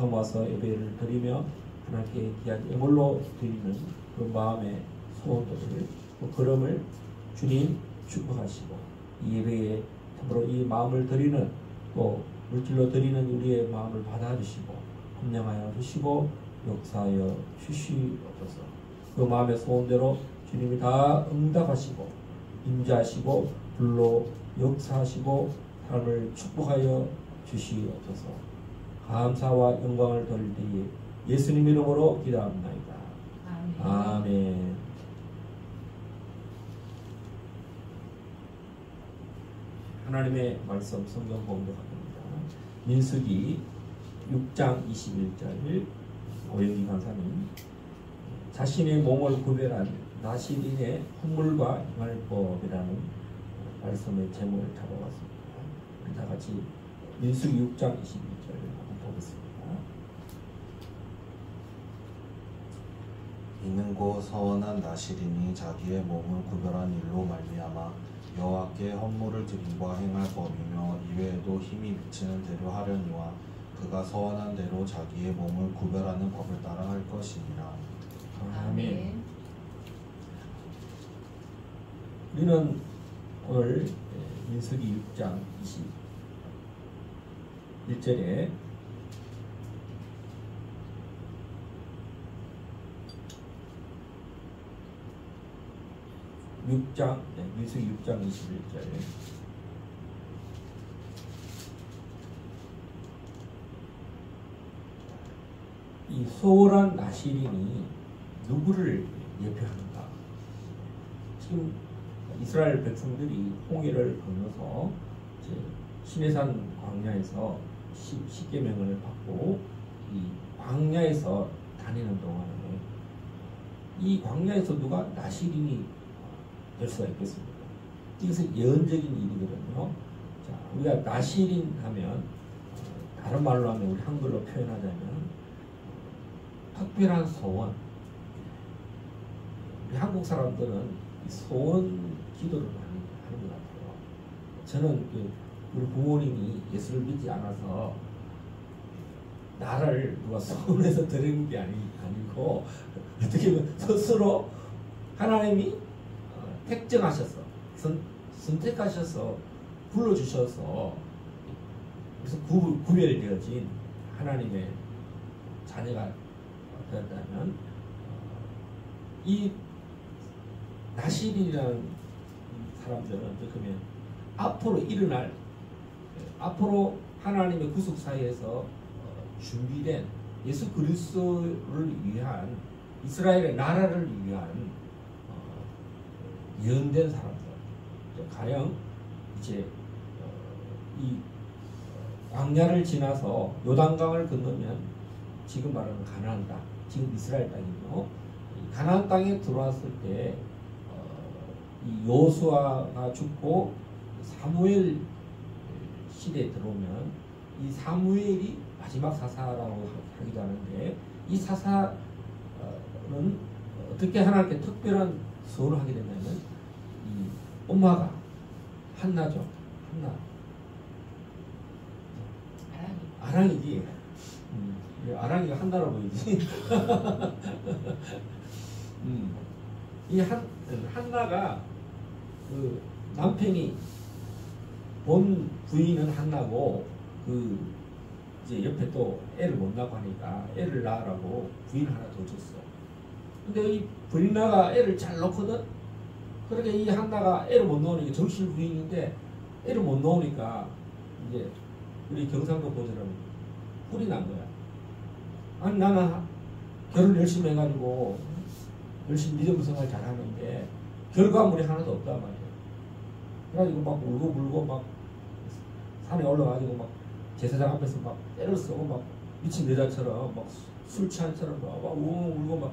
처음 와서 예배를 드리며 하나님께 귀한 예물로 드리는 그 마음의 소원들을 그럼을 주님 축복하시고 이 예배에 더불어 이 마음을 드리는 또 물질로 드리는 우리의 마음을 받아주시고 함량하여 주시고 역사하여 주시옵소서. 그 마음의 소원대로 주님이 다 응답하시고 임재하시고 불로 역사하시고 삶을 축복하여 주시옵소서. 감사와 영광을 돌릴 때에 예수님 이름으로 기도합나이다. 아멘. 하나님의 말씀 성경 봉독합니다. 민수기 6장 21절 오영기 강사님, 자신의 몸을 구별한 나시린의 헌물과 행할법이라는 말씀의 제목을 잡아봤습니다. 우리 다 같이 민수기 6장 21절 한번 보겠습니다. 이는 곧 서원한 나시린이 자기의 몸을 구별한 일로 말미암아 여호와께 헌물을 드림과 행할 법이며 이외에도 힘이 미치는 대로 하려니와 그가 서원한 대로 자기의 몸을 구별하는 법을 따라 할 것이니라. 아멘. 우리는 오늘 민수기 6장 21절에 민수기 6장 21절 이 소홀한 나시린이 누구를 예표하는가? 지금 이스라엘 백성들이 홍해를 건너서 시내산 광야에서 십계명을 받고 이 광야에서 다니는 동안에 이 광야에서 누가 나시린이 될 수가 있겠습니까? 이것은 예언적인 일이거든요. 자, 우리가 나시린 하면 다른 말로 하면 우리 한글로 표현하자면 특별한 소원. 우리 한국 사람들은 소원 기도를 많이 하는 것 같아요. 저는 우리 부모님이 예수를 믿지 않아서 나를 누가 소원해서 드리는 게 아니고 어떻게 보면 스스로 하나님이 택정하셔서 선택하셔서 불러주셔서 그래서 구별되어진 하나님의 자녀가 되었다면 이 나시린이라는 사람들은 어떻게 보면 앞으로 일어날 앞으로 하나님의 구속 사이에서 준비된 예수 그리스도를 위한 이스라엘의 나라를 위한 예언된 사람들. 가령 이제 이 광야를 지나서 요단강을 건너면 지금 말하는 가나안 땅, 지금 이스라엘 땅이죠. 가나안 땅에 들어왔을 때 이 여호수아가 죽고 사무엘 시대에 들어오면 이 사무엘이 마지막 사사라고 하기도 하는데 이 사사는 어떻게 하나님께 특별한 소원을 하게 되냐면 이 엄마가 한나죠. 한나. 아랑이지. 아랑이가 한나로 보이지. 이 한나가 그 남편이 본 부인은 한나고 그 이제 옆에 또 애를 못 낳고 하니까 애를 낳으라고 부인 하나 더 줬어. 근데 이 브리나가 애를 잘 낳거든. 그러니까 이 한나가 애를 못 낳으니까 정실 부인인데 애를 못 낳으니까 이제 우리 경상도 보처럼 뿔이 난 거야. 아니 나는 결혼 열심히 해가지고 열심히 믿음 생활 잘하는데 결과물이 하나도 없단 말이야. 그래가지고 막 울고 막 산에 올라가지고 막 제사장 앞에서 막 때를 쓰고 막 미친 여자처럼 막 술 취한처럼 막 울고 막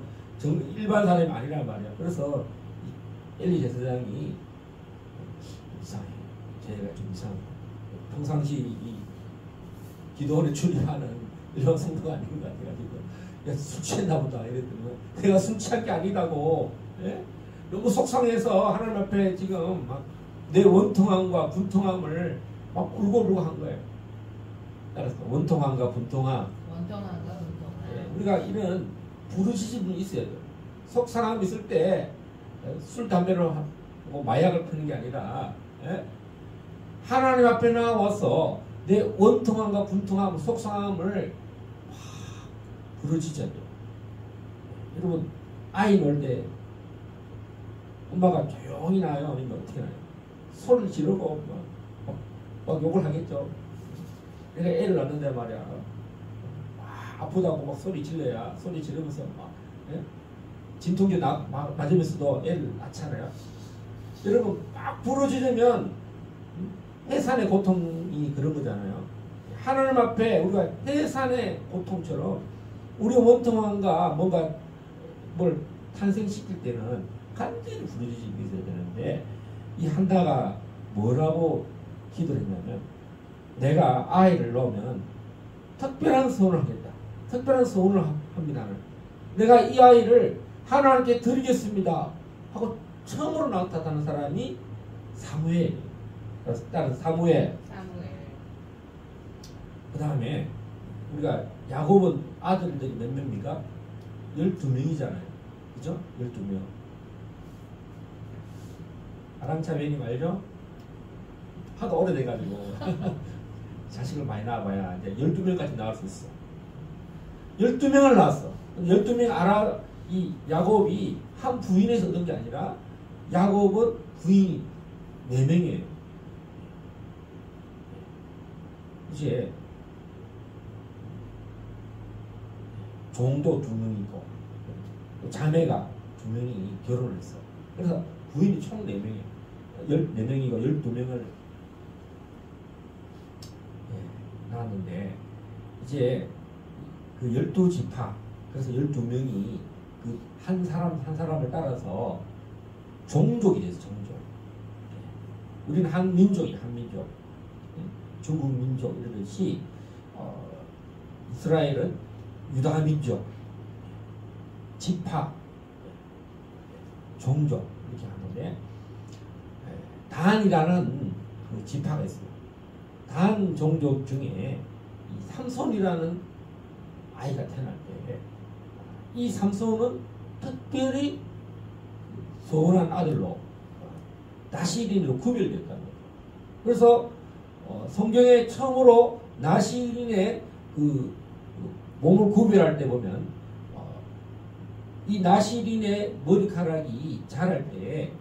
일반 사람이 아니란 말이야. 그래서 엘리 제사장이 이상해. 쟤가 좀 이상해. 평상시 이 기도원에 출입하는 이런 성도가 아닌 것 같아가지고 야, 술 취했나 보다 이랬더니 내가 술 취한 게 아니다고. 예? 너무 속상해서 하나님 앞에 지금 막 내 원통함과 분통함을 막 울고 한 거예요. 따라서 원통함과 분통함. 운동한가 운동. 우리가 이런 부르짖음이 있어야 돼요. 속상함이 있을 때 술, 담배로 하고 마약을 피는 게 아니라 하나님 앞에 나와서 내 원통함과 분통함, 속상함을 부르짖어야 돼요. 여러분 아이 놀 때 엄마가 조용히 나요? 아니면 어떻게 나요? 소리를 지르고 막 욕을 하겠죠. 내가 애를 낳는데 말이야. 아프다고 막 소리 질러야 소리 지르면서 막 진통제 맞으면서도 애를 낳잖아요. 여러분 막 부러지려면 해산의 고통이 그런 거잖아요. 하나님 앞에 우리가 해산의 고통처럼 우리 원통함과 뭔가 뭘 탄생시킬 때는 간절히 부르짖음이 있어야 되는데 이 한다가 뭐라고 기도를 했냐면 내가 아이를 낳으면 특별한 소원을 하겠다. 특별한 소원을 합니다. 내가 이 아이를 하나님께 드리겠습니다 하고 처음으로 나타나는 사람이 사무엘. 다른 사무엘. 그 다음에 우리가 야곱은 아들들이 몇 명입니까? 12명이잖아요. 그죠? 12명. 아랑차베님 알죠? 하도 오래돼가지고 자식을 많이 낳아봐야 이제 12명까지 낳을 수 있어. 12명을 낳았어. 12명 이 야곱이 한 부인에서 얻은 게 아니라 야곱은 부인이 4명이에요. 이제 종도 2명이고 자매가 2명이 결혼을 했어. 그래서 부인이 총 4명이에요. 14명이고 12명을 낳았는데 이제 그 12지파 그래서 12명이 그 한 사람을 따라서 종족이 돼서 종족. 우리는 한민족이 한민족. 중국 민족 이러듯이 이스라엘은 유다 민족, 지파, 종족 이렇게 하는데 단이라는 그 지파가 있습니다. 단 종족 중에 이 삼손이라는 아이가 태어날 때 이 삼손은 특별히 소원한 아들로 나시린으로 구별됐다는 거예요. 그래서 성경에 처음으로 나시린의 그 몸을 구별할 때 보면 이 나시린의 머리카락이 자랄 때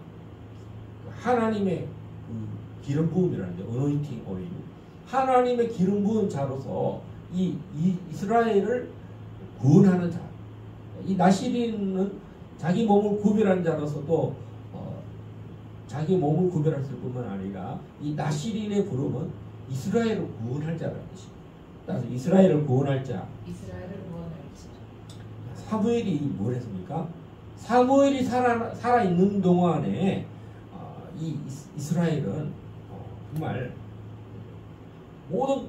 하나님의 그 기름 부음이라는데 어노인팅 오일 하나님의 기름 부은 자로서 이 이스라엘을 구원하는 자. 이 나시린은 자기 몸을 구별하는 자로서도 자기 몸을 구별했을 뿐만 아니라 이 나시린의 부름은 이스라엘을 구원할 자라는 것입니다. 따라서 이스라엘을 구원할 자. 이스라엘을 구원할 자. 사무엘이 뭘 했습니까? 사무엘이 살아있는 동안에 이 이스라엘은 정말 모든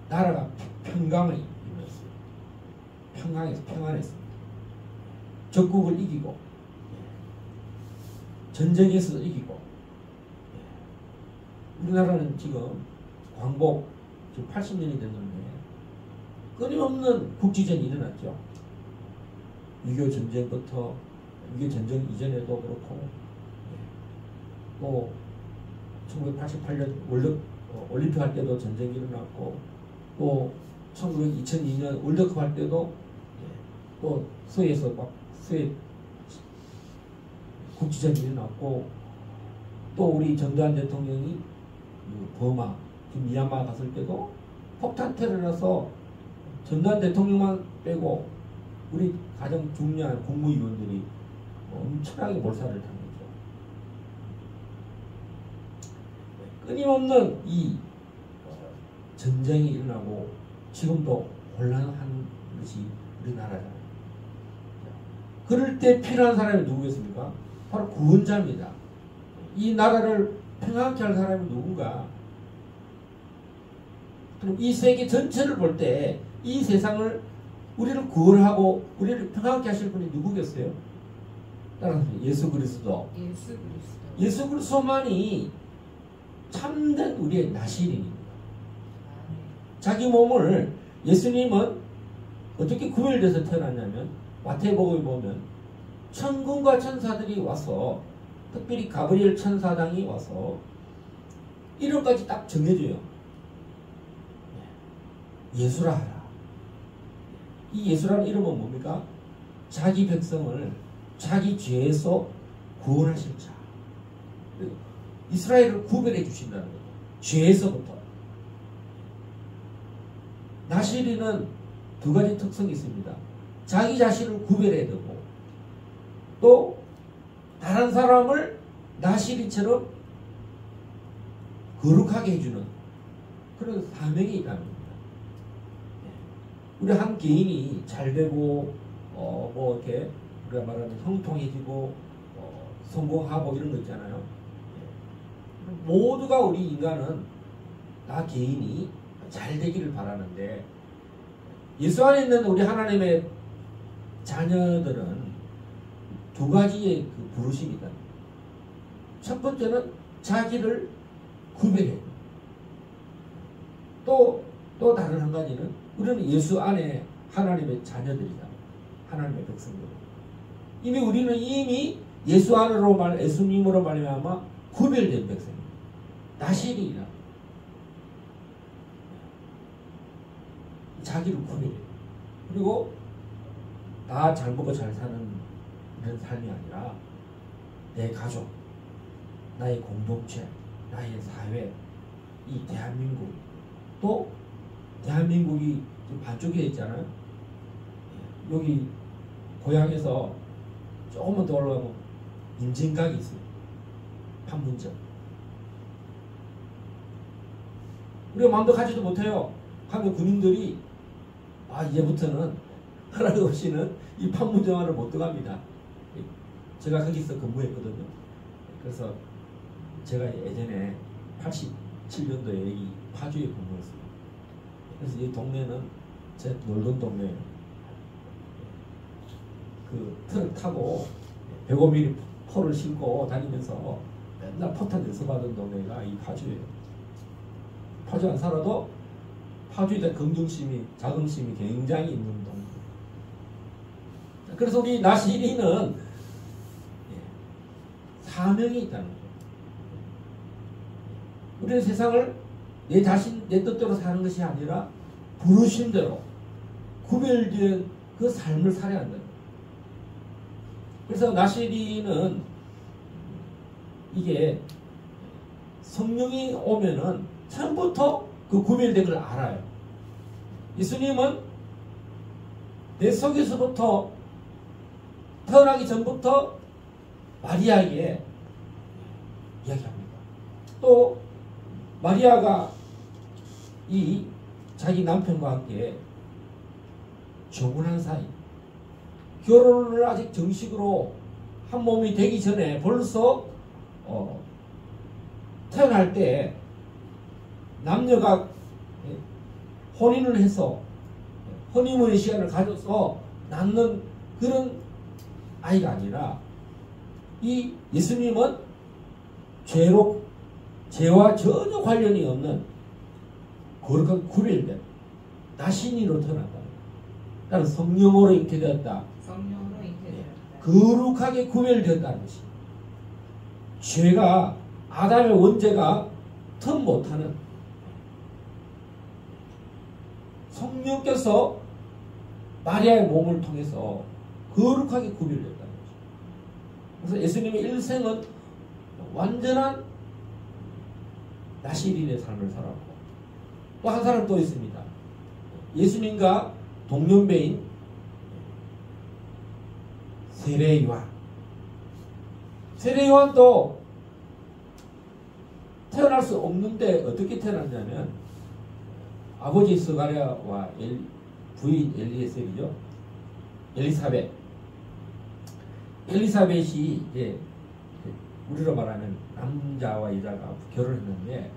나라가 평강을 이루었어요. 평안했습니다. 적국을 이기고 전쟁에서 이기고 우리나라는 지금 광복 지금 80년이 됐는데 끊임없는 국지전이 일어났죠. 6.25 전쟁부터 6.25 전쟁 이전에도 그렇고 또 1988년 올림픽 할 때도 전쟁이 일어났고 또 2002년 월드컵 할 때도 또 서해에서 서해 국지전이 일어났고 또 우리 전두환 대통령이 버마 지금 미얀마 갔을 때도 폭탄 테러라서 전두환 대통령만 빼고 우리 가장 중요한 국무위원들이 엄청나게 몰살을 당했죠. 끊임없는 이 전쟁이 일어나고 지금도 혼란한 것이 우리나라잖아요. 그럴 때 필요한 사람이 누구겠습니까? 바로 구원자입니다. 이 나라를 평안케 할 사람이 누군가? 그럼 이 세계 전체를 볼 때 이 세상을 우리를 구원하고 우리를 평안케 하실 분이 누구겠어요? 따라서 예수 그리스도. 예수 그리스도만이 참된 우리의 나시린입니다. 자기 몸을 예수님은 어떻게 구별돼서 태어났냐면 마태복음에 보면 천군과 천사들이 와서 특별히 가브리엘 천사당이 와서 이름까지 딱 정해줘요. 예수라 하라. 이 예수라는 이름은 뭡니까? 자기 백성을 자기 죄에서 구원하실 자. 이스라엘을 구별해 주신다는 거예요. 죄에서부터. 나시리는 두 가지 특성이 있습니다. 자기 자신을 구별해야 되고 또 다른 사람을 나시리처럼 거룩하게 해주는 그런 사명이 있다는 겁니다. 우리 한 개인이 잘 되고 뭐 이렇게 우리가 말하는 형통해지고 성공하고 이런 거 있잖아요. 모두가 우리 인간은 나 개인이 잘 되기를 바라는데 예수 안에 있는 우리 하나님의 자녀들은 두 가지의 그 부르심이다. 첫 번째는 자기를 구별해. 또 다른 한 가지는 우리는 예수 안에 하나님의 자녀들이다. 하나님의 백성들. 우리는 이미 예수 안으로 예수님으로 말미암아 구별된 백성입니다. 나시리라. 자기를 구별해. 그리고 나 잘 먹고 잘 사는 이런 삶이 아니라 내 가족, 나의 공동체, 나의 사회, 이 대한민국, 또 대한민국이 반쪽에 있잖아요. 여기 고향에서 조금만 더 올라가면 인증각이 있어요. 판문점. 우리가 마음대로 가지도 못해요. 하면 군인들이 이제부터는 하나도 없이는 이 판문점 안을 못 들어갑니다. 제가 거기서 근무했거든요. 그래서 제가 예전에 87년도에 여기 파주에 근무했어요. 그래서 이 동네는 제 놀던 동네예요. 그 트럭 타고 105mm 포를 싣고 다니면서 맨날 포탄 연습하던 동네가 이 파주예요. 파주 안 살아도 파주에 대한 긍정심이, 자긍심이 굉장히 있는 동네. 그래서 우리 나시리는 사명이 있다는 거예요. 우리는 세상을 내 뜻대로 사는 것이 아니라 부르신 대로 구별된 그 삶을 살아야 한다. 그래서 나시리는 이게 성령이 오면은 처음부터 그 구별된 걸 알아요. 예수님은 내 속에서부터 태어나기 전부터 마리아에게 이야기합니다. 또 마리아가 이 자기 남편과 함께 정혼한 사이, 결혼을 아직 정식으로 한 몸이 되기 전에 벌써 태어날 때 남녀가 혼인을 해서 허니문의 시간을 가져서 낳는 그런 아이가 아니라 이 예수님은 죄와 전혀 관련이 없는 거룩한 구별된 나신이로 태어났다. 나는 성령으로 잉태되었다. 성령으로 잉태되었다. 거룩하게 구별되었다는 것이. 죄가 아담의 원죄가 틈 못하는 성령께서 마리아의 몸을 통해서 거룩하게 구별됐다는 거죠. 그래서 예수님의 일생은 완전한 나시린의 삶을 살았고, 또 한 사람 또 있습니다. 예수님과 동년배인 세례요한. 세례요한도 태어날 수 없는데 어떻게 태어났냐면 아버지 스가랴와 부인 엘리에셀이죠. 엘리사벳이 이제 우리로 말하면 남자와 여자가 결혼했는데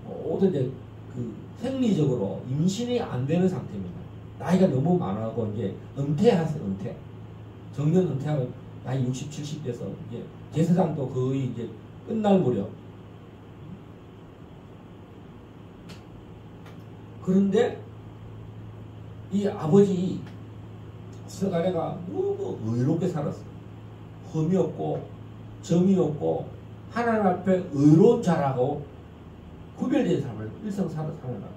모두 이제 그 생리적으로 임신이 안 되는 상태입니다. 나이가 너무 많아고 이제 은퇴하세요. 정년 은퇴하고 나이 60, 70 돼서 이제 제사장도 거의 이제 끝날 무렵. 그런데 이 아버지 서가래가 너무 의롭게 살았어요. 흠이 없고 점이 없고 하나님 앞에 의로운 자라고 구별된 삶을 일생 살아나가요.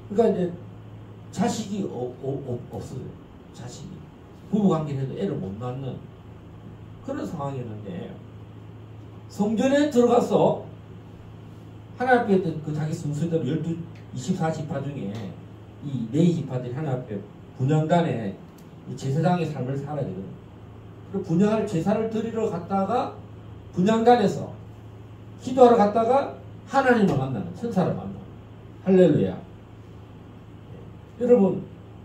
그러니까 이제 자식이 없어요. 자식이 부부관계에도 애를 못 낳는 그런 상황이었는데 성전에 들어가서 하나님 앞에 그 자기 순서대로 24지파 중에 이 4지파들이 하나님 앞에 분향단에 제사장의 삶을 살아야 되거든요. 그 분향할 제사를 드리러 갔다가 분향단에서 기도하러 갔다가 하나님을 만나는 천사를 만나는 할렐루야. 여러분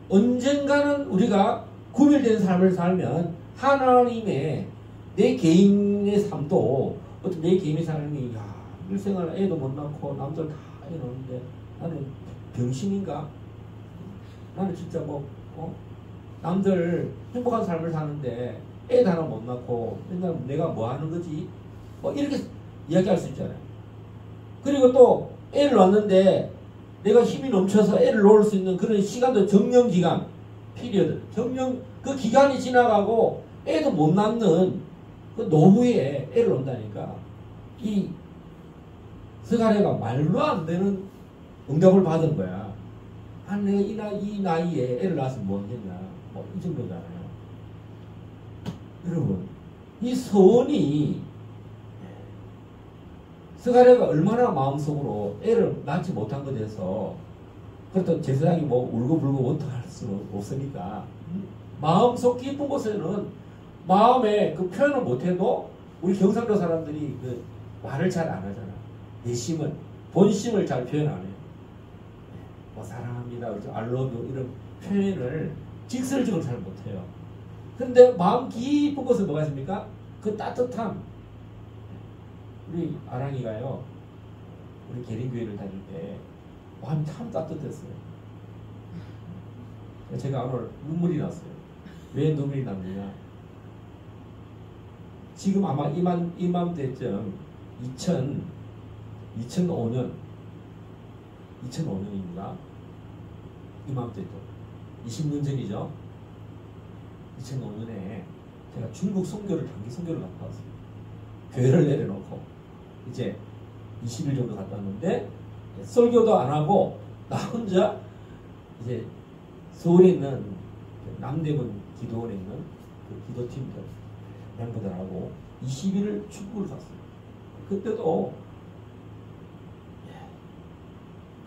언젠가는 우리가 구별된 삶을 살면 하나님의 내 개인의 삶도 어떤 내 개인의 삶이 야 일생을 애도 못 낳고 남들 다 애 낳는데 나는 병신인가? 나는 진짜 남들 행복한 삶을 사는데 애 하나 못 낳고 맨날 내가 뭐 하는 거지? 이렇게 이야기할 수 있잖아요. 그리고 또 애를 낳는데 내가 힘이 넘쳐서 애를 놓을 수 있는 그런 시간도 정령기간 피리어드 그 기간이 지나가고 애도 못 낳는 그 노후에 애를 낳는다니까 이 스가랴가 말로 안 되는 응답을 받은 거야. 내가 이 나이에 애를 낳아서 뭐 하겠냐 이 정도잖아요. 여러분 이 서원이 스가랴가 얼마나 마음속으로 애를 낳지 못한 것에 대해서 그렇다고 제사장이 울고불고 원통할 수는 없으니까 마음속 깊은 곳에는 마음에 그 표현을 못해도 우리 경상도 사람들이 그 말을 잘 안 하잖아. 내심을 본심을 잘 표현 안 해요. 사랑합니다, 알러뷰 이런 표현을 직설적으로 잘 못해요. 그런데 마음 깊은 곳에 뭐가 있습니까? 그 따뜻함. 우리 아랑이가요, 우리 계린교회를 다닐 때 마음이 참 따뜻했어요. 제가 오늘 눈물이 났어요. 왜 눈물이 났느냐? 지금 아마 이맘때쯤 2005년입니다. 이맘때쯤 20년 전이죠. 2005년에 제가 중국 선교를 단기 선교를 갔다 왔어요. 교회를 내려놓고 이제 20일 정도 갔다 왔는데 설교도 안 하고 나 혼자 이제 서울에 있는 남대문 기도원에 있는 그 기도팀들 멤버들하고 20일을 축구를 갔어요. 그때도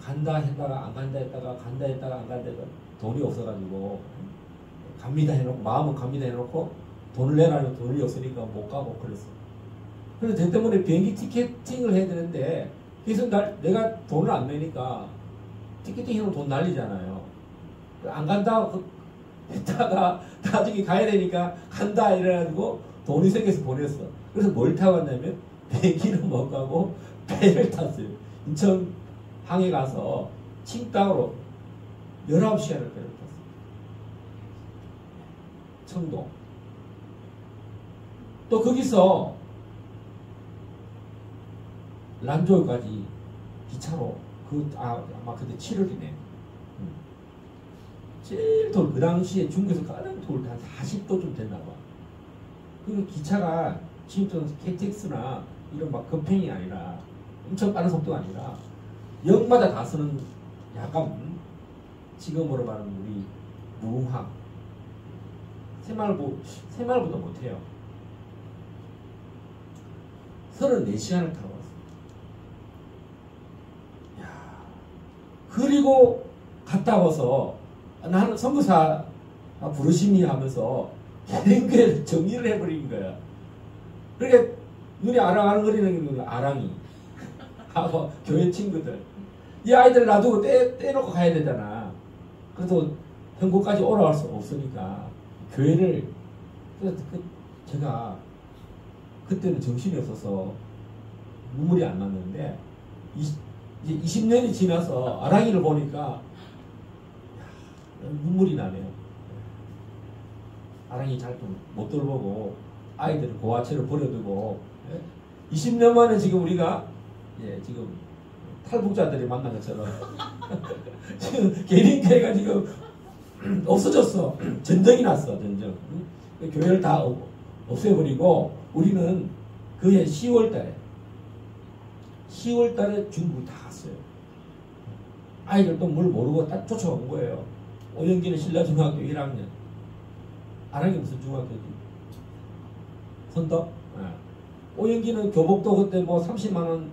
간다 했다가 안 간다 했다가 간다 했다가 안 간다 했다가 돈이 없어가지고 갑니다 해놓고 마음은 갑니다 해놓고 돈을 내라는 돈이 없으니까 못 가고 그랬어. 그래서 대 때문에 비행기 티켓팅을 해야 되는데 그래서 내가 돈을 안 내니까 티켓팅 해놓으면 돈 날리잖아요. 안 간다 했다가 나중에 가야 되니까 간다 이래가지고 돈이 생겨서 보냈어. 그래서 뭘 타고 갔냐면 비행기는 못 가고 배를 탔어요. 인천 항에 가서 칭따오로 19시간을 배를 탔어요. 청도. 또 거기서 란조까지 기차로 아마 그때 7월이네. 제일 그 당시에 중국에서 가장 더울 한 40도쯤 됐나봐. 그 기차가 지금 KTX나 이런 막 급행이 아니라 엄청 빠른 속도가 아니라 역마다 다 쓰는 약간 지금으로 말하는 우리 무궁화 새마을보다 못해요. 34시간을 타고 왔어요. 그리고 갔다 와서 나는 선교사 부르심이 하면서 계랭교회를 정리를 해버린 거야. 그러니까 눈이 아랑아랑거리는 아랑이 하고 교회 친구들 이 아이들 놔두고 떼놓고 가야 되잖아. 그래서 한국까지 올라갈 수 없으니까 교회를 제가 그때는 정신이 없어서 눈물이 안 났는데 이제 20년이 지나서 아랑이를 보니까 눈물이 나네요. 아랑이 잘 못 돌보고 아이들을 고아채로 버려두고 20년 만에 지금 우리가 지금 탈북자들이 만난 것처럼 지금 계린교회가 지금 없어졌어. 전쟁이 났어. 전쟁. 교회를 다 없애버리고 우리는 그해 10월 달에 중국을 다 갔어요. 아이들도 뭘 모르고 딱 쫓아온 거예요. 오영기는 신라중학교 1학년. 아랑이 무슨 중학교지? 선덕? 오영기는 교복도 그때 뭐 30만 원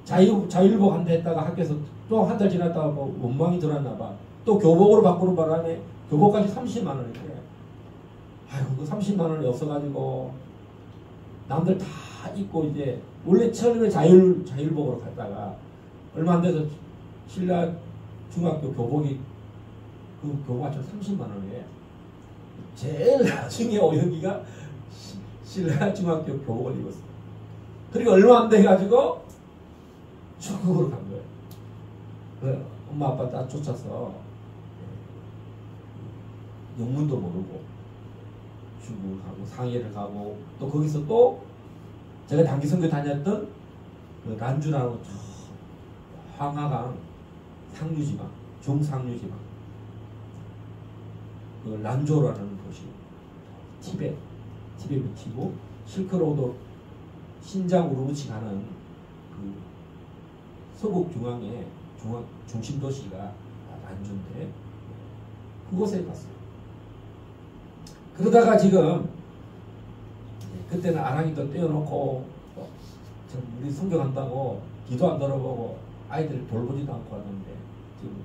자율복 한다 했다가 학교에서 또 한 달 지났다가 뭐 원망이 들었나 봐. 또 교복으로 바꾸는 바람에 교복까지 30만 원이래. 아이고 그 30만 원이 없어가지고 남들 다 입고 이제 원래 처음에 자율복으로 갔다가 얼마 안 돼서 신라 중학교 교복이 그 교복 맞춰 30만 원이에요. 제일 나중에 오영기가 신라 중학교 교복을 입었어. 그리고 얼마 안 돼가지고 중국으로 간 거예요. 그래, 엄마 아빠 다 쫓아서 영문도 모르고 중국을 가고 상해를 가고 또 거기서 또 제가 단기 선교 다녔던 그 란주라는 황하강 상류지방 중상류지방 그 란조라는 곳이 티베트 밑이고 실크로드 신장 우르무치 가는 그 서북 중앙에 중심 도시가 란주인데 그곳에 갔어요. 그러다가 지금 그때는 아랑이도 떼어놓고 우리 성경한다고 기도 안 들어보고 아이들을 돌보지도 않고 하는데 지금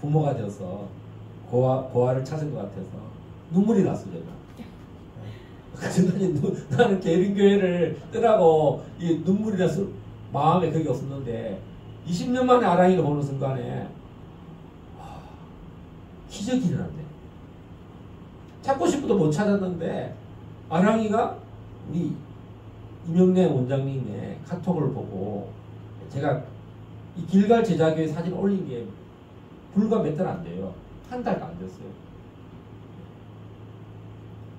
부모가 되어서 고아를 찾은 것 같아서 눈물이 났어 제가. 그래서 나는 계린교회를 뜨라고 이 눈물이 나서 마음에 그게 없었는데 20년 만에 아랑이를 보는 순간에 기적이 일어났네. 찾고 싶어도 못 찾았는데 아랑이가 우리 이명래 원장님의 카톡을 보고 제가 이 길갈 제자교회 사진 올린 게 불과 몇 달 안 돼요. 한 달도 안 됐어요.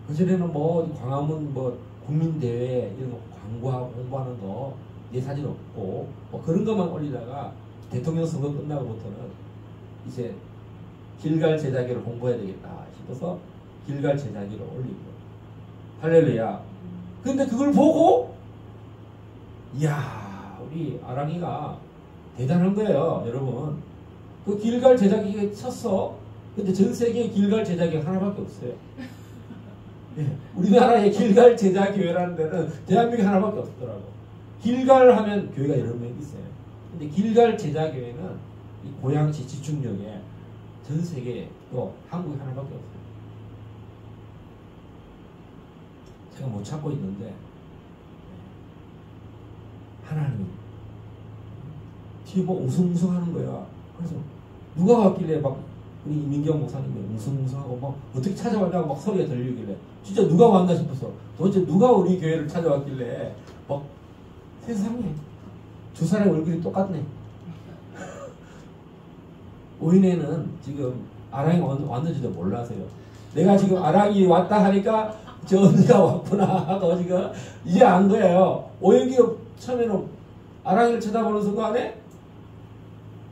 그전에는 뭐 광화문 뭐 국민대회 이런 거 광고하고 홍보하는 거 내 사진 없고 뭐 그런 것만 올리다가 대통령 선거 끝나고부터는 이제 길갈 제자교를 홍보해야 되겠다 싶어서 길갈 제자교를 올리고 할렐루야. 근데 그걸 보고 이야 우리 아랑이가 대단한 거예요 여러분. 그 길갈 제자교에 쳤어. 근데 전 세계에 길갈 제자교 하나밖에 없어요. 네, 우리나라에 길갈 제자교회라는 데는 대한민국에 하나밖에 없더라고. 길갈 하면 교회가 여러 명 있어요. 근데 길갈 제자교회는 이 고양시 지축역에 전 세계에 또 한국에 하나밖에 없어요. 제가 못 찾고 있는데 하나님이 뒤에 뭐 웅성웅성하는 거야. 그래서 누가 왔길래 막 우리 이민경 목사님이 웅성웅성하고 막 어떻게 찾아왔냐고 막 소리가 들리길래 진짜 누가 왔나 싶어서 도대체 누가 우리 교회를 찾아왔길래 막 세상에 두 사람의 얼굴이 똑같네. 오인에는 지금 아랑이 왔는지도 몰라서요. 내가 지금 아랑이 왔다 하니까 저 언니가 왔구나 하고 지금 이제 안 거예요. 오영기가 처음에는 아랑이를 쳐다보는 순간에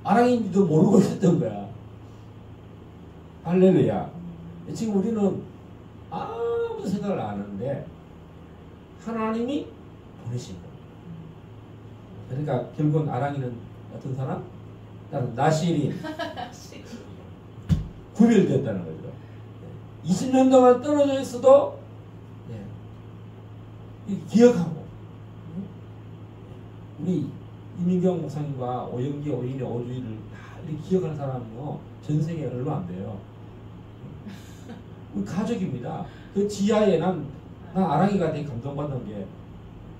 아랑이인지도 모르고 있었던 거야. 할렐루야. 지금 우리는 아무 생각을 안 하는데 하나님이 보내신 거예요. 그러니까 결국은 아랑이는 어떤 사람? 나실이 구별됐다는 거죠. 20년 동안 떨어져 있어도 기억하고 우리 이민경 목사님과 오영기 오인의 오주일을 다 이렇게 기억하는 사람은요 전 세계에 얼마 안 돼요. 우리 가족입니다. 그 지하에 난 아랑이가 되게 감동받는 게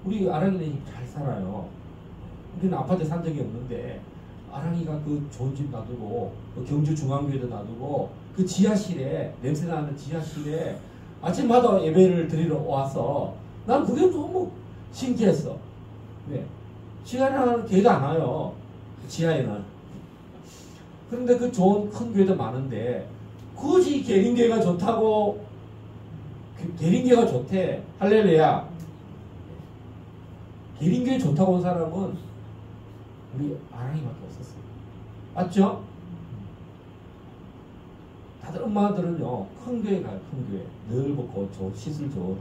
우리 아랑이는 잘 살아요. 우리는 아파트에 산 적이 없는데 아랑이가 그 좋은 집 놔두고 그 경주 중앙교회도 놔두고 그 지하실에 냄새나는 지하실에 아침마다 예배를 드리러 와서 난 그게 너무 신기했어. 왜? 지하에는 교회가 안 와요. 지하에는. 그런데 그 좋은 큰 교회도 많은데 굳이 계린교회가 좋다고 계린교회가 좋대. 할렐루야. 계린교회 좋다고 온 사람은 우리 아랑이밖에 없었어요. 맞죠? 다들 엄마들은요 큰 교회 가요. 큰 교회 넓고 시설 좋은.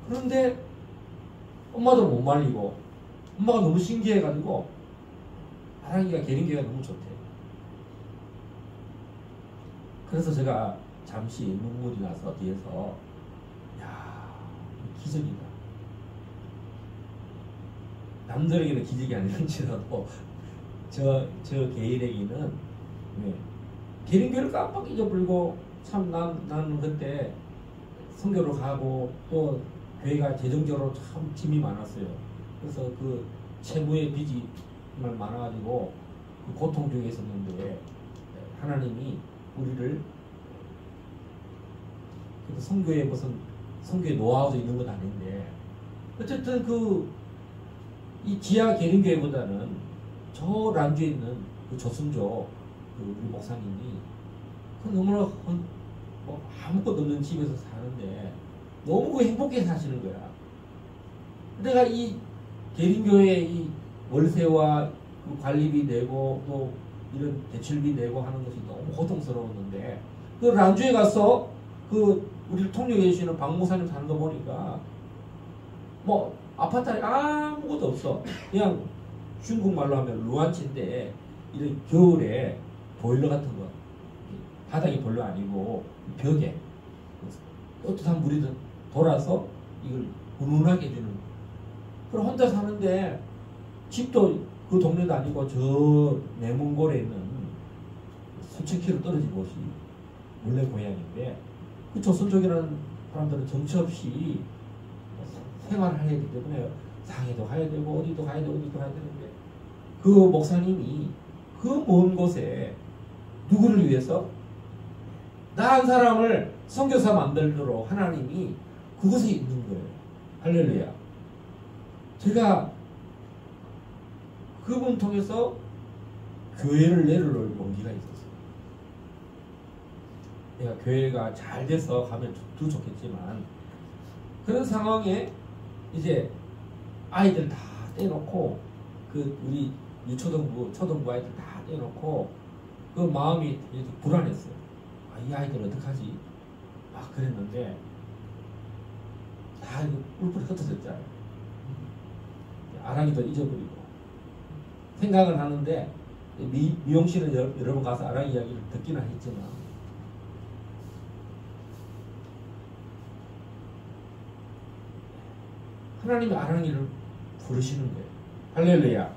그런데 엄마도 못 말리고 엄마가 너무 신기해가지고 아랑이가 계린교회가 너무 좋대. 그래서 제가 잠시 눈물이 나서 뒤에서 야 기적이다. 남들에게는 기적이 아닐지라도 저 개인에게는 계린교회를 깜빡 잊어버리고 참 나는 그때 선교로 가고 또 교회가 재정적으로 참 짐이 많았어요. 그래서 그 채무의 빚이 정말 많아가지고 그 고통 중에 있었는데 하나님이 우리를 선교에 무슨 선교의 노하우도 있는 건 아닌데 어쨌든 이 지하 계린교회보다는 저 란주에 있는 그 조순조 우리 목사님이 너무나 뭐 아무것도 없는 집에서 사는데 너무 행복해 사시는 거야. 내가 이 계린교회 이 월세와 그 관리비 내고 또 이런 대출비 내고 하는 것이 너무 고통스러웠는데 그 란주에 가서 그 우리를 통역해 주시는 박 목사님 사는 거 보니까 뭐 아파트에 아무것도 없어. 그냥 중국말로 하면 루안치인데 이런 겨울에 보일러 같은 거 바닥이 보일러 아니고 벽에 따뜻한 물이 돌아서 이걸 훈훈하게 해주는. 그럼 혼자 사는데 집도 그 동네도 아니고 저 내몽골에 있는 수천 킬로 떨어진 곳이 원래 고향인데 그 조선족이라는 사람들은 정처 없이 생활을 해야 되기 때문에 상해도 가야 되고 어디도 가야 되고 어디도 가야 되는데 그 목사님이 그 먼 곳에 누구를 위해서 나 한 사람을 선교사 만들도록 하나님이 그곳에 있는 거예요. 할렐루야. 제가 그분 통해서 교회를 내려놓을 용기가 있었어요. 내가 교회가 잘 돼서 가면 더 좋겠지만 그런 상황에 이제 아이들 다 떼놓고 그 우리 유초등부 초등부 아이들 다 떼놓고 그 마음이 불안했어요. 이 아이들 어떡하지? 막 그랬는데 다 뿔뿔이 흩어졌잖아요. 아랑이도 잊어버리고 생각은 하는데 미용실은 여러 번 가서 아랑이 이야기를 듣기는 했지만 하나님이 아랑이를 부르시는 거예요. 할렐루야.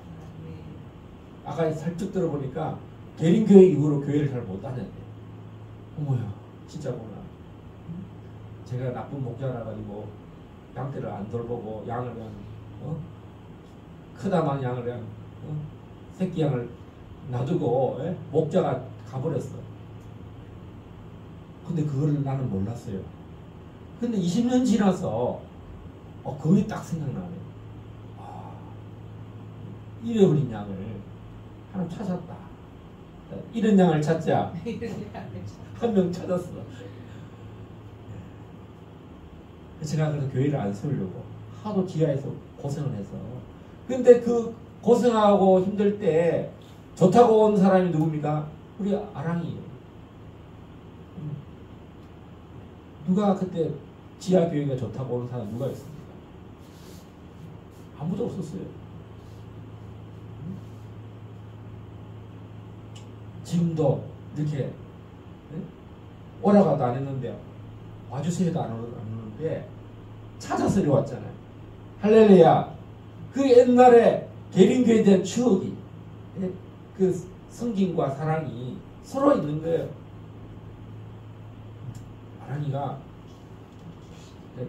아까 살짝 들어보니까 계린교회 이후로 교회를 잘 못 다녔대. 어머야 진짜구나. 제가 나쁜 목자라 가지고 양떼를 안 돌보고 양을 그냥 크다만 양을 그냥 새끼 양을 놔두고 목자가 가버렸어. 근데 그걸 나는 몰랐어요. 근데 20년 지나서 그게 딱 생각나네. 잃어버린 양을 하나 찾았다. 잃은 양을 찾자. 한 명 찾았어. 제가 그래서 교회를 안 세우려고 하도 지하에서 고생을 해서. 근데 그 고생하고 힘들 때 좋다고 온 사람이 누굽니까? 우리 아랑이에요. 누가 그때 지하 교회가 좋다고 온 사람 누가 있습니까? 아무도 없었어요. 지금도 이렇게 오라가도 안 했는데 와주세요도 안 오는데 찾아서 이리 왔잖아요. 할렐루야. 그 옛날에 계린교회에 대한 추억이 그 성김과 사랑이 서로 있는 거예요. 아랑이가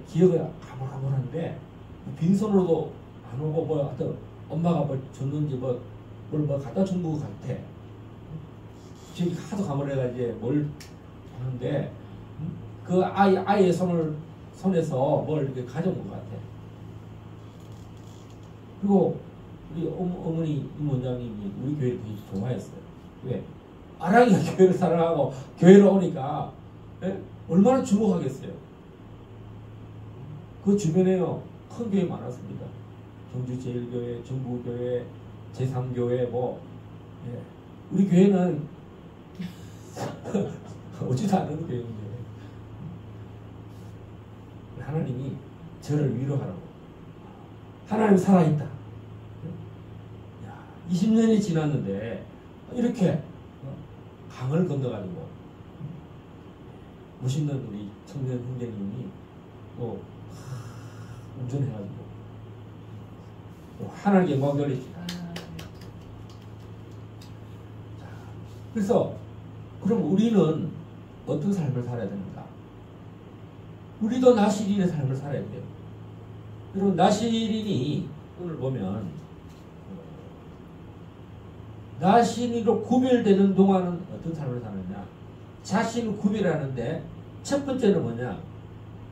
기억이 가물가물한데 빈손으로도 안 오고 뭐 하여튼 엄마가 뭘 줬는지 뭘 갖다 준 것 같아. 지금 하도 가물해가 이제 뭘 하는데 그 아이의 손에서 뭘 이렇게 가져온 것 같아. 그리고 우리 어머니 임원장님이 우리 교회를 되게 좋아했어요. 왜? 아랑이가 교회를 사랑하고 교회를 오니까 얼마나 주목하겠어요. 그 주변에요 큰 교회 많았습니다. 경주제일교회, 중부교회, 제3교회 우리 교회는 오지도 않는 거예요. 하나님이 저를 위로하라고. 하나님 살아있다. 20년이 지났는데 이렇게 강을 건너가지고 멋있는 우리 청년 형제님이 또 운전해가지고 또 하나님께 영광 돌리시다. 그래서 그럼 우리는 어떤 삶을 살아야 됩니까? 우리도 나시린의 삶을 살아야 돼요. 여러분 나시린이 오늘 보면 나시린으로 구별되는 동안은 어떤 삶을 사느냐? 자신을 구별하는데 첫 번째는 뭐냐?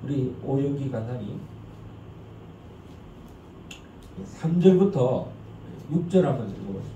우리 오영기 간사님 3절부터 6절 한번 읽어보시죠.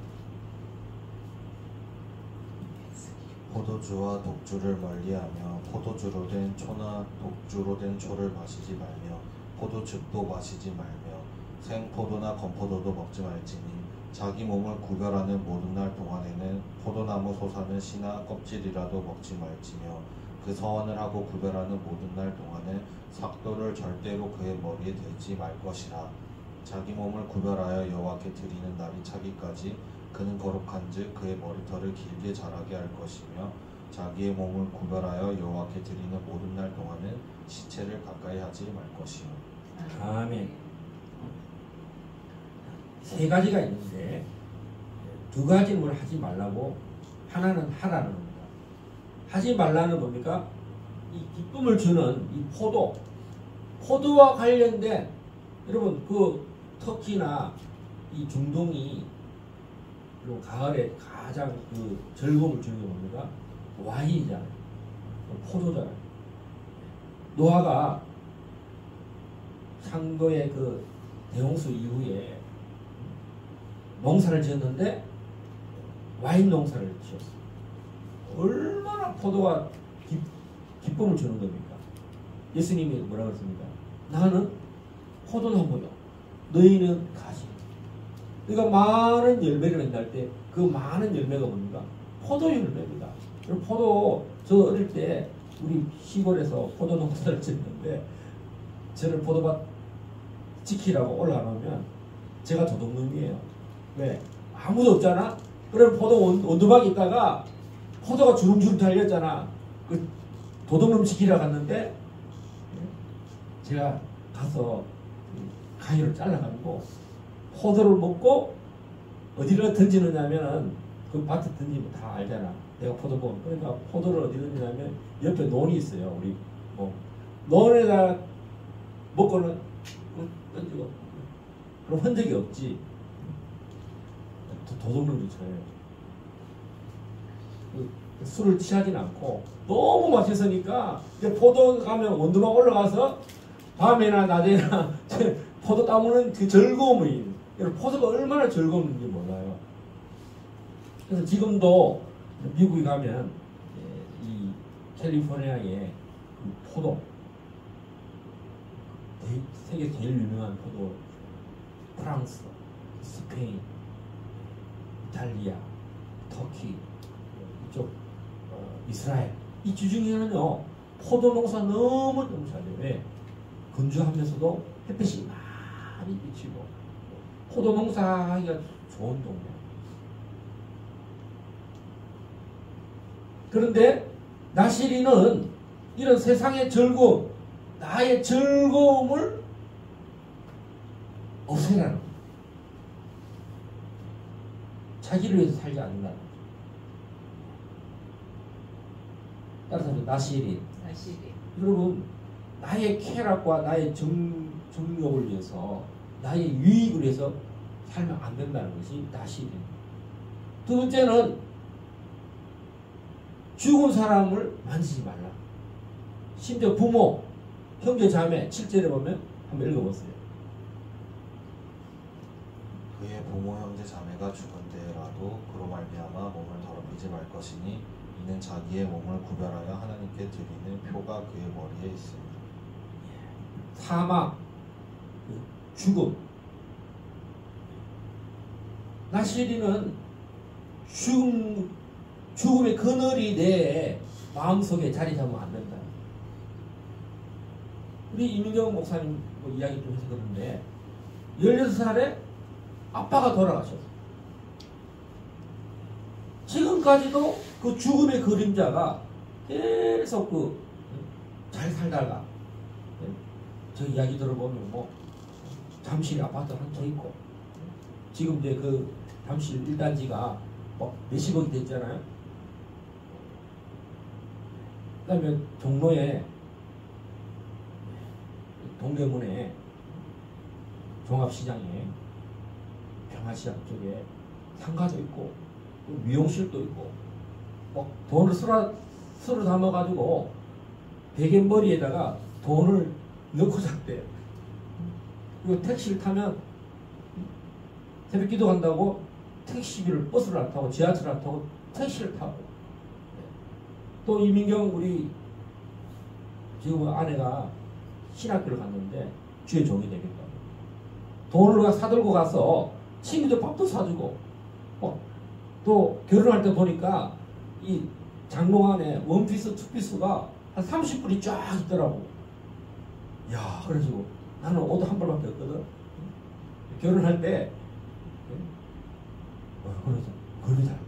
포도주와 독주를 멀리하며 포도주로 된 초나 독주로 된 초를 마시지 말며 포도즙도 마시지 말며 생포도나 건포도도 먹지 말지니 자기 몸을 구별하는 모든 날 동안에는 포도나무 솟아는 씨나 껍질이라도 먹지 말지며 그 서원을 하고 구별하는 모든 날 동안에 삭도를 절대로 그의 머리에 대지 말 것이라. 자기 몸을 구별하여 여호와께 드리는 날이 차기까지 그는 거룩한즉 그의 머리털을 길게 자라게 할 것이며 자기의 몸을 구별하여 여호와께 드리는 모든 날 동안은 시체를 가까이 하지 말 것이요. 아멘. 세 가지가 있는데 두 가지는 하지 말라고 하나는 하라는 겁니다. 하지 말라는 뭡니까? 이 기쁨을 주는 이 포도와 관련된 여러분 그 터키나 이 중동이 그리고 가을에 가장 그 즐거움을 주는 게 뭡니까? 와인이잖아요. 포도잖아요. 노아가 상도의 그 대홍수 이후에 농사를 지었는데 와인 농사를 지었어요. 얼마나 포도가 기쁨을 주는 겁니까? 예수님이 뭐라고 했습니까? 나는 포도나무요, 너희는 가지. 그러니까 많은 열매를 맺을 때 그 많은 열매가 뭡니까? 포도 열매입니다. 포도, 저 어릴 때 우리 시골에서 포도 농사를 짓는데 저를 포도밭 지키라고 올라가면 제가 도둑놈이에요. 왜? 아무도 없잖아? 그래 포도 원두막에 있다가 포도가 주름주름 달렸잖아. 그 도둑놈 지키러 갔는데 제가 가서 가위를 잘라가지고 포도를 먹고 어디로 던지느냐면 그 밭에 던지면 다 알잖아. 내가 포도 먹으면. 그러니까 포도를 어디 던지냐면 옆에 논이 있어요. 우리 뭐 논에다 먹고는 던지고 그럼 흔적이 없지. 도둑놈이 저예요. 술을 취하진 않고 너무 맛있으니까 포도 가면 원두막 올라가서 밤에나 낮에나 포도 따먹는 그 즐거움이, 포도가 얼마나 즐거운지 몰라요. 그래서 지금도 미국에 가면 이 캘리포니아의 그 포도, 세계 제일 유명한 포도, 프랑스, 스페인, 이탈리아, 터키, 이쪽 이스라엘, 이 주중에는요 포도 농사 너무 잘해요. 왜? 건조하면서도 햇빛이 많이 비치고 포도 농사하기가 좋은 동네. 그런데 나시리는 이런 세상의 즐거움, 나의 즐거움을 없애라는 거예요. 자기를 위해서 살지 않는다는 거죠. 따라서 나시린. 여러분, 나의 쾌락과 나의 정욕을 위해서, 나의 유익을 위해서 살면 안 된다는 것이 나시린. 두 번째는 죽은 사람을 만지지 말라. 심지어 부모, 형제, 자매 7절에 보면 한번 읽어보세요. 그의 부모, 형제, 자매가 죽은 때라도 그로 말미암아 몸을 더럽히지 말 것이니 이는 자기의 몸을 구별하여 하나님께 드리는 표가 그의 머리에 있습니다. 사망, 죽음. 나시리는 죽음의 그늘이 내 마음속에 자리 잡으면 안 된다. 우리 이민경 목사님 뭐 이야기 좀 해서 그러는데 16살에 아빠가 돌아가셨어. 지금까지도 그 죽음의 그림자가 계속 잘 살다가 저 이야기 들어보면 뭐 잠실 아파트 한 채 있고 지금 이제 그 잠실 1단지가 뭐 몇십억이 됐잖아요. 그 다음에 종로에 동대문에 종합시장에 평화시장 쪽에 상가도 있고 미용실도 있고 막 돈을 서로 담아가지고 베갯머리에다가 돈을 넣고 잤대요. 그리고 택시를 타면 새벽기도 간다고 택시비를 버스를 안 타고 지하철을 안 타고 택시를 타고 또 이민경 우리 지금 아내가 신학교를 갔는데 주의 종이 되겠다. 돈을 사들고 가서 친구들 밥도 사주고 또 결혼할 때 보니까 이 장롱 안에 원피스, 투피스가 한 30불이 쫙 있더라고. 야, 그래가지고 나는 옷 한 벌밖에 없거든. 결혼할 때 그래서 그러지 않나.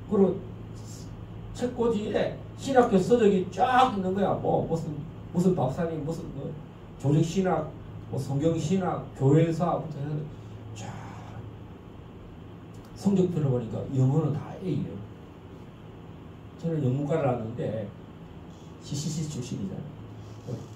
그리고 책꽂이에 신학교 서적이 쫙 있는 거야. 뭐 무슨 박사님 무슨 조직 신학, 뭐 성경 신학, 교회사부터 해서 쫙 성적 들어보니까 영어는 다 A예요. 저는 영문과를 나왔는데 CCC 출신이잖아요.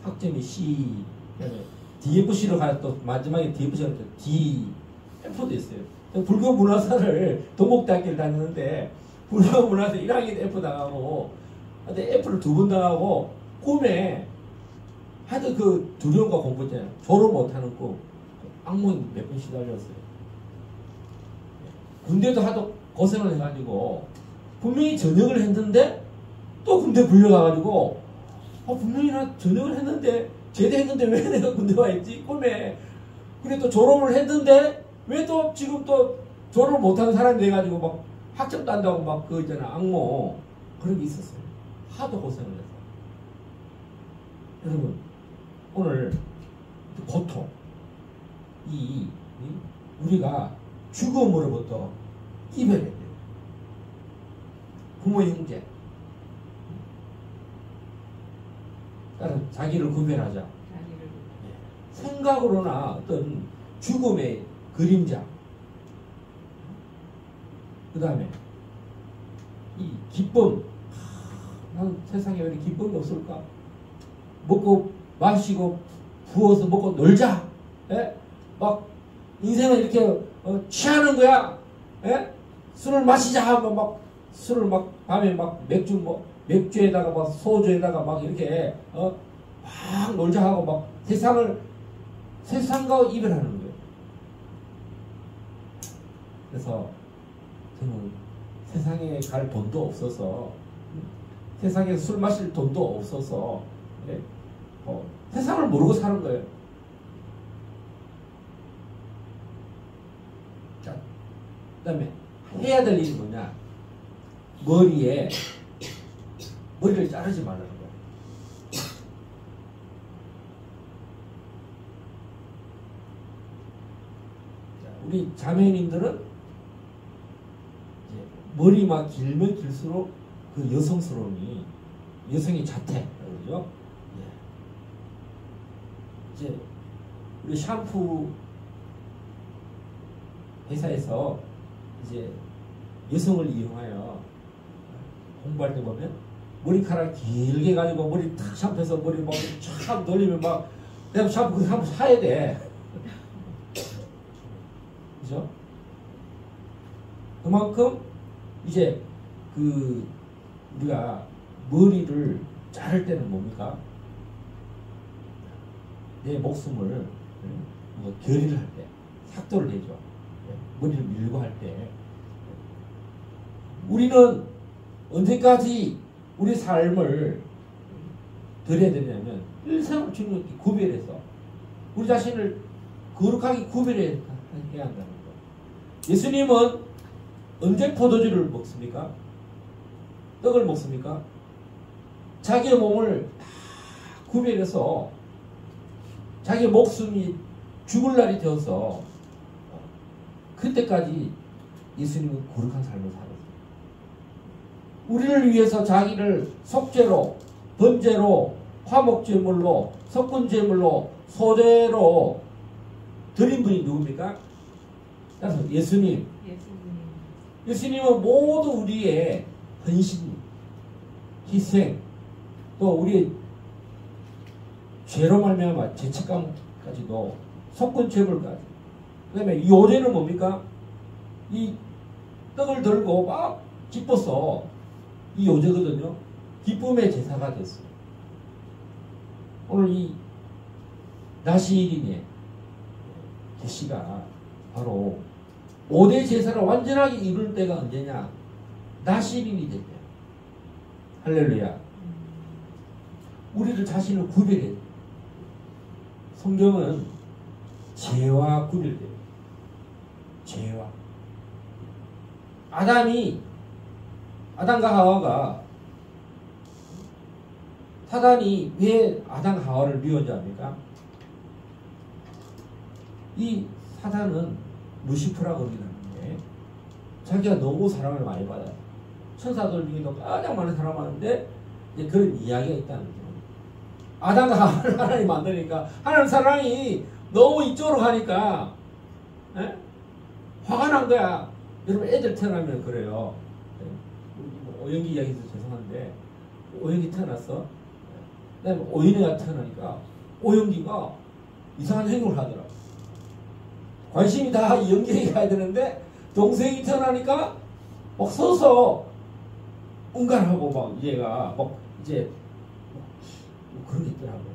학점이 C, 그다음에 DFC로 가서 또 마지막에 DFC가 또 DF도 있어요. 불교 문화사를 동국대학교를 다녔는데 불교 문화사 1학년 F 당하고 근데 F를 2번 당하고 꿈에 하여튼 그 두려움과 공부 때문에 졸업 못하는 꿈 악몽 몇 번 시달렸어요. 군대도 하도 고생을 해가지고 분명히 전역을 했는데 또 군대 불려가가지고 분명히 나 전역을 했는데 제대했는데 왜 내가 군대 와 있지 꿈에. 그래 또 졸업을 했는데 왜 또 지금 또 졸업을 못하는 사람이 돼가지고 막 학점 딴다고 막 그거 있잖아 악몽 그런 게 있었어요. 하도 고생을 했어요. 여러분 오늘 고통 우리가 죽음으로부터 이별해야 돼요. 부모 형제 따라 자기를 구별하자. 생각으로나 어떤 죽음의 그림자 그 다음에 이 기쁨 난 세상에 왜 기쁨이 없을까. 먹고 마시고 부어서 먹고 놀자. 예? 막 인생을 이렇게 취하는 거야. 예? 술을 마시자 하면 막 술을 막 밤에 막 맥주에다가 막 소주에다가 막 이렇게 막 놀자 하고 막 세상과 이별하는 거예요. 그래서 저는 세상에 갈 돈도 없어서 세상에 술 마실 돈도 없어서 예? 세상을 모르고 사는 거예요. 자, 그 다음에 해야 될 일이 뭐냐. 머리를 자르지 말라는 거예요. 우리 자매님들은 머리만 길면 길수록 그 여성스러움이 여성의 자태 그러죠. 이제 우리 샴푸 회사에서 이제 여성을 이용하여 공부할 때 보면 머리카락 길게 가지고 머리 탁 샴푸해서 머리 막 촥 돌리면 막 내가 샴푸 그 샴푸 사야 돼. 그죠? 그만큼 이제 그 우리가 머리를 자를 때는 뭡니까? 내 목숨을 결의를 할 때, 삭도를 내죠. 머리를 밀고 할 때 우리는 언제까지 우리 삶을 드려야 되냐면 일상을 주님께 구별해서 우리 자신을 거룩하게 구별해야 한다는 거. 예수님은 언제 포도주를 먹습니까? 떡을 먹습니까? 자기의 몸을 다 구별해서 자기 목숨이 죽을 날이 되어서 그때까지 예수님은 거룩한 삶을 살았어요. 우리를 위해서 자기를 속죄로, 번제로, 화목제물로, 석분제물로, 소제로 드린 분이 누굽니까? 그래서 예수님. 예수님은 모두 우리의 헌신, 희생, 또 우리의 죄로 말미암아 죄책감까지도 속건죄물까지. 그다음에 요제는 뭡니까? 이 떡을 들고 막 기뻐서 이 요제거든요. 기쁨의 제사가 됐어요. 오늘 이 나시일인의 계시가 바로 5대 제사를 완전하게 이룰 때가 언제냐? 나시일인이 될 때야. 할렐루야. 우리를 자신을 구별해. 성경은 죄와 구별돼요. 죄와. 아담과 하와가 사단이 왜 아담과 하와를 미워하지 합니까? 이 사단은 루시프라고 그러는데 자기가 너무 사랑을 많이 받아요. 천사들 중에도 가장 많은 사랑 받는데 이제 그런 이야기가 있다는 거죠. 아담과 하와를 하나님 만드니까 하나님 사랑이 너무 이쪽으로 가니까 화가 난 거야. 여러분 애들 태어나면 그래요. 오영기 이야기해서 죄송한데 오영기 태어났어. 그다음에 오인이가 태어나니까 오영기가 이상한 행동을 하더라. 관심이 다 연기에 가야 되는데 동생이 태어나니까 막 서서 응가하고 막 얘가 막 이제 뭐 그런 게 있더라고요.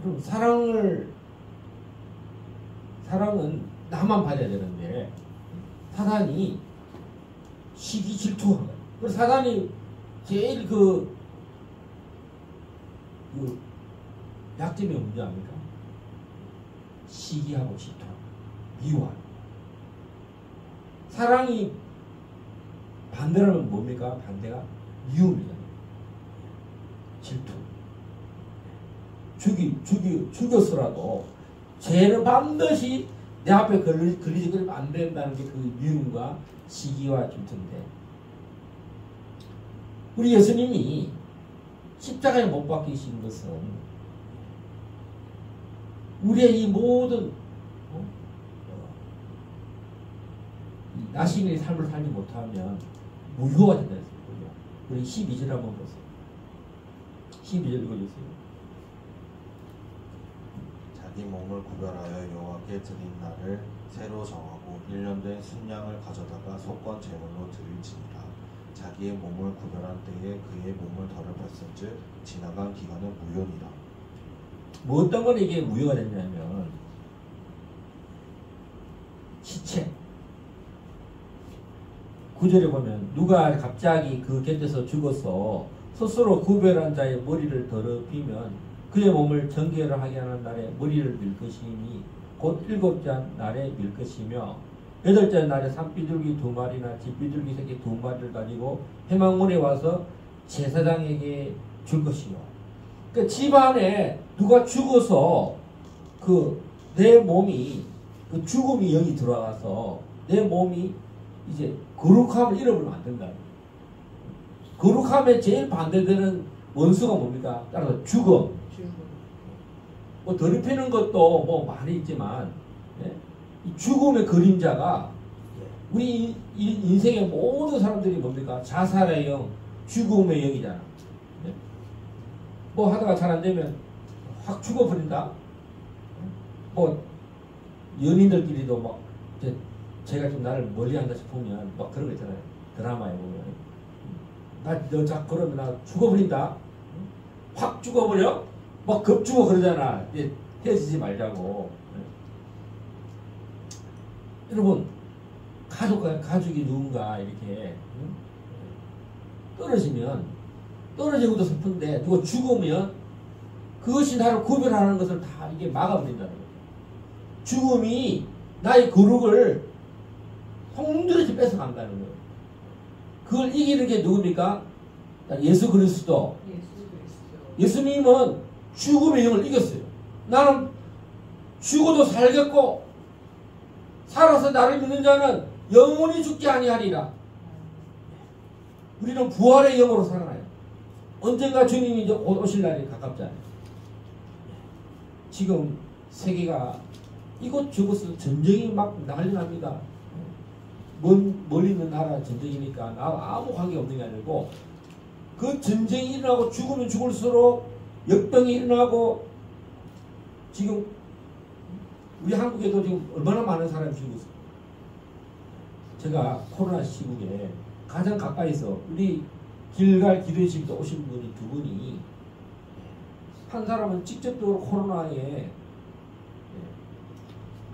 여러분 사랑은 나만 받아야 되는데 사단이 시기 질투하는 거예요. 그래서 사단이 제일 그 약점이 뭔지 압니까? 시기하고 질투, 미워하는. 사랑이 반대라면 뭡니까? 반대가 미움이잖아요. 질투. 죽였어라도 죄는 반드시 내 앞에 걸리지 그러면 안 된다는 게 그 미움과 시기와 질투인데, 우리 예수님이 십자가에 못 박히신 것은 우리의 이 모든 나시민의 삶을 살지 못하면 무효가 된다 했어요. 우리 12절 한번 보세요. 12절 읽어주세요. 자기 몸을 구별하여 여호와께 드린 날을 새로 정하고 1년 된 순양을 가져다가 속건 제물로 드릴지니라. 자기의 몸을 구별한 때에 그의 몸을 더럽혔은즉 지나간 기간은 무효니라. 뭐 어떤 건 이게 무효가 됐냐면 시체 9절에 보면 누가 갑자기 그 곁에서 죽어서 스스로 구별한 자의 머리를 더럽히면 그의 몸을 정결을 하게 하는 날에 머리를 밀 것이니 곧 7째 날에 밀 것이며 8째 날에 산비둘기 2마리나 집비둘기 새끼 2마리를 가지고 회막문에 와서 제사장에게 줄 것이요. 그러니까 집안에 누가 죽어서 내 몸이 그 죽음이 영이 들어가서 내 몸이 이제 거룩함을 잃어버리면 안 된다. 거룩함에 제일 반대되는 원수가 뭡니까? 따라서 죽음. 뭐 더럽히는 것도 뭐 많이 있지만 이 죽음의 그림자가 우리 인생의 모든 사람들이 뭡니까? 자살의 영, 죽음의 영이잖아. 뭐 하다가 잘 안 되면 확 죽어버린다. 뭐 연인들끼리도 막 제가 좀 나를 멀리한다 싶으면 막 그런 거 있잖아요. 드라마에 보면 너 자꾸 그러면 나 죽어버린다. 확 죽어버려? 막 급죽어 그러잖아. 이제 헤어지지 말자고. 여러분 가족이 누군가 이렇게 떨어지고도 슬픈데 누가 죽으면 그것이 나를 구별하는 것을 다 이게 막아버린다는 거예요. 죽음이 나의 거룩을 통들어서 뺏어간다는 거예요. 그걸 이기는 게 누굽니까? 예수 그리스도. 예수 그리스도. 예수님은 죽음의 영을 이겼어요. 나는 죽어도 살겠고 살아서 나를 믿는 자는 영원히 죽지 아니하리라. 우리는 부활의 영으로 살아나요. 언젠가 주님이 이제 오실 날이 가깝잖아요. 지금 세계가 이곳저곳에서 전쟁이 막 난리 납니다. 멀리 있는 나라 전쟁이니까 나와 아무 관계 없는 게 아니고 그 전쟁이 일어나고 죽으면 죽을수록 역병이 일어나고 지금 우리 한국에도 지금 얼마나 많은 사람이 죽고 있어요. 제가 코로나 시국에 가장 가까이서 우리 길갈 기도의 집에 오신 분이 두 분이 한 사람은 직접적으로 코로나에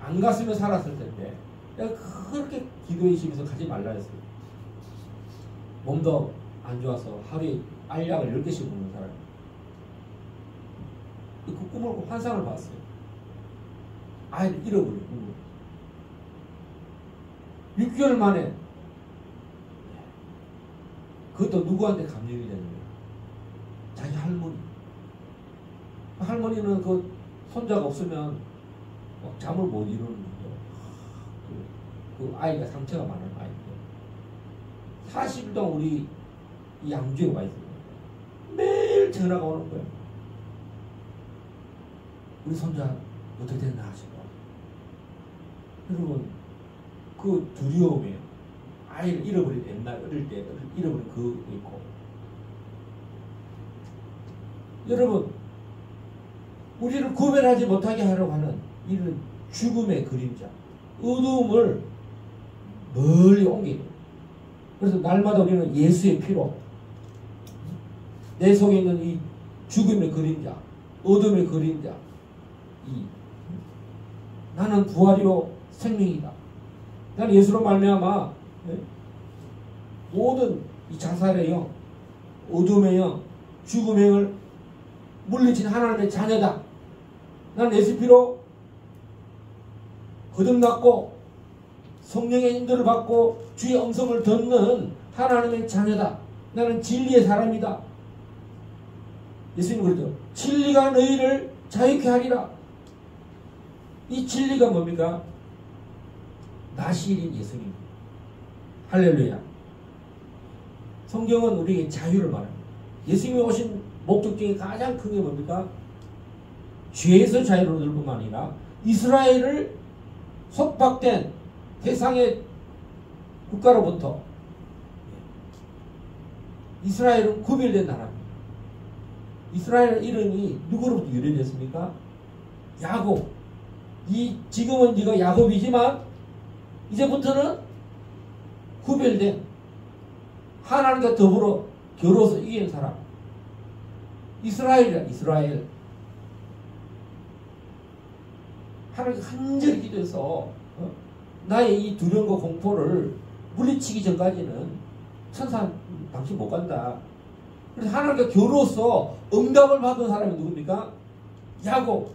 안 갔으면 살았을 텐데 내가 그렇게 기도의 집에서 가지 말라 했어요. 몸도 안 좋아서 하루에 알약을 10개씩 먹는 사람. 그 꿈을 꾸 환상을 봤어요. 아이를 잃어버린 꿈을. 6개월 만에 그것도 누구한테 감정이 되는 거예요. 자기 할머니. 할머니는 그 손자가 없으면 잠을 못 이루는 거죠. 그 아이가 상처가 많은 아이인데 40일 동안 우리 이 양주에 와 있어요. 매일 전화가 오는 거예요. 우리 손자 어떻게 됐나 하시고. 여러분 그 두려움이에요. 아이를 잃어버린 옛날 어릴 때 잃어버린 그거 있고. 여러분 우리를 구별하지 못하게 하려고 하는 이런 죽음의 그림자, 어두움을 멀리 옮기고. 그래서 날마다 우리는 예수의 피로 내 속에 있는 이 죽음의 그림자, 어둠의 그림자, 나는 부활이요 생명이다. 나는 예수로 말미암아 모든 이 자살의 영, 어둠의 영, 죽음의 영을 물리친 하나님의 자녀다. 나는 예수 피로 거듭났고 성령의 인도를 받고 주의 음성을 듣는 하나님의 자녀다. 나는 진리의 사람이다. 예수님 그러죠. 진리가 너희를 자유케 하리라. 이 진리가 뭡니까? 나시린 예수님. 할렐루야. 성경은 우리에게 자유를 말합니다. 예수님이 오신 목적 중에 가장 큰 게 뭡니까? 죄에서 자유를 얻을 뿐만 아니라 이스라엘을 속박된 세상의 국가로부터 이스라엘은 구별된 나라입니다. 이스라엘 이름이 누구로부터 유래됐습니까? 야곱. 지금은 이거 야곱이지만 이제부터는 구별된 하나님과 더불어 겨루어서 이긴 사람. 이스라엘이야. 이스라엘. 하나님께 간절히 기도해서 나의 이 두려움과 공포를 물리치기 전까지는 천사 당신 못 간다. 그래서 하나님과 겨루어서 응답을 받은 사람이 누굽니까? 야곱.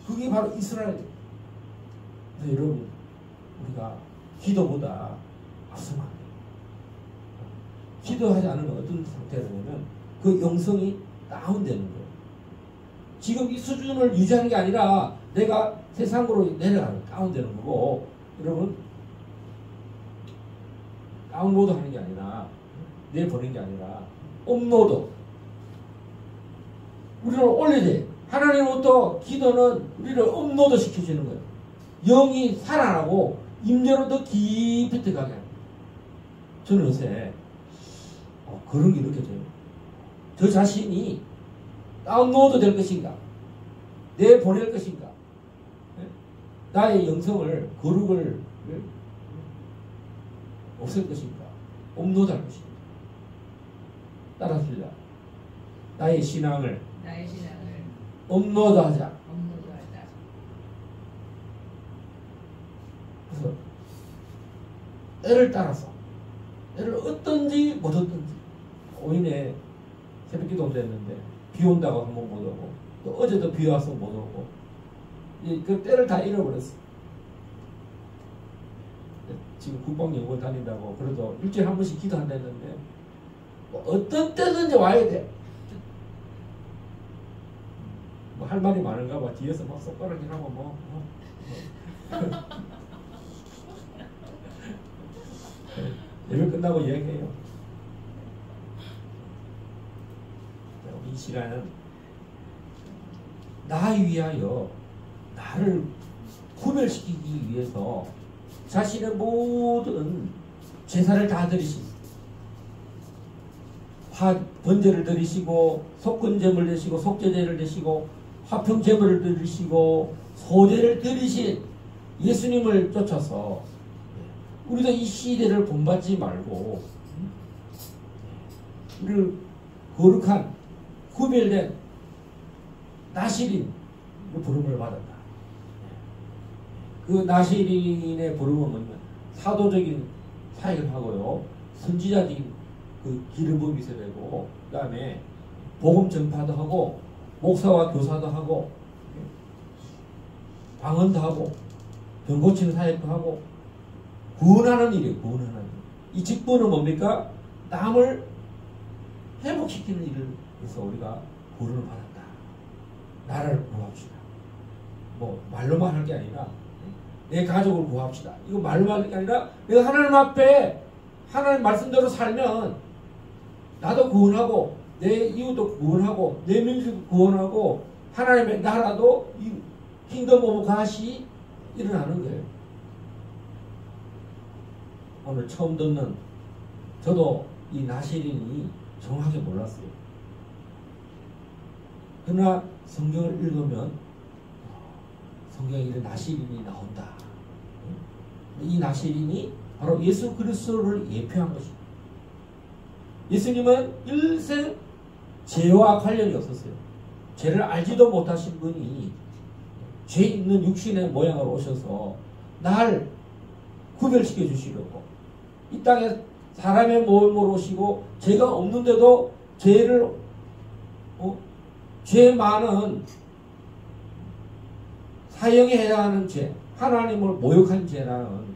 그게 바로 이스라엘. 그래서 여러분 우리가 기도보다 앞서면 안 돼요. 기도하지 않으면 어떤 상태라면 그 영성이 다운되는 거예요. 지금 이 수준을 유지하는 게 아니라 내가 세상으로 내려가는 다운되는 거고, 여러분 다운로드 하는 게 아니라 내보내는 게 아니라 업로드. 우리를 올려야 돼. 하나님으로부터 기도는 우리를 업로드 시켜주는 거예요. 영이 살아나고 임재로 더 깊이 들어가게 합니다. 저는 요새 그런 게 느껴져요. 저 자신이 다운로드 될 것인가, 내보낼 것인가, 나의 영성을, 거룩을 없앨 것인가, 업로드 할 것인가. 따라합시다. 나의 신앙을 업로드하자. 그래서 때를 따라서, 때를 얻든지 못 얻든지. 오인에 새벽기도 됐는데 비 온다고 한 번 못 오고, 또 어제도 비 와서 못 오고, 그 때를 다 잃어버렸어. 지금 국방연구원 다닌다고 그래도 일주일에 한 번씩 기도한다 했는데 뭐 어떤 때든지 와야 돼. 뭐 할 말이 많은가 봐. 뒤에서 막 손가락질하고 뭐. 예배 끝나고 이야기해요. 이 시간은 나 위하여 나를 구별시키기 위해서 자신의 모든 제사를 다 드리신 번제를 드리시고 속건제물을 드시고 속죄제를 드시고 화평제물을 드리시고 소제를 드리신 예수님을 쫓아서 우리도 이 시대를 본받지 말고 우리를 거룩한 구별된 나시린의 부름을 받았다. 그 나시린의 부름은 뭐냐면 사도적인 사역을 하고요, 선지자적인 그 기름부음이 있어야 되고, 그 다음에 복음 전파도 하고 목사와 교사도 하고 방언도 하고 병 고치는 사역도 하고 구원하는 일이에요. 구원하는 일. 이 직분은 뭡니까? 남을 회복시키는 일을 해서 우리가 구원을 받았다. 나라를 구합시다. 뭐 말로만 할 게 아니라 내 가족을 구합시다. 이거 말로만 할 게 아니라 내가 하나님 앞에 하나님 말씀대로 살면 나도 구원하고 내 이웃도 구원하고 내 민족도 구원하고 하나님의 나라도 이 킹덤 오브 갓이 일어나는 거예요. 오늘 처음 듣는 저도 이 나시린이 정확하게 몰랐어요. 그러나 성경을 읽으면 성경에 이런 나시린이 나온다. 이 나시린이 바로 예수 그리스도를 예표한 것입니다. 예수님은 일생 죄와 관련이 없었어요. 죄를 알지도 못하신 분이 죄 있는 육신의 모양으로 오셔서 날 구별시켜 주시려고 이 땅에 사람의 몸으로 오시고 죄가 없는데도 죄를 죄 많은 사형해야 하는 죄, 하나님을 모욕한 죄라는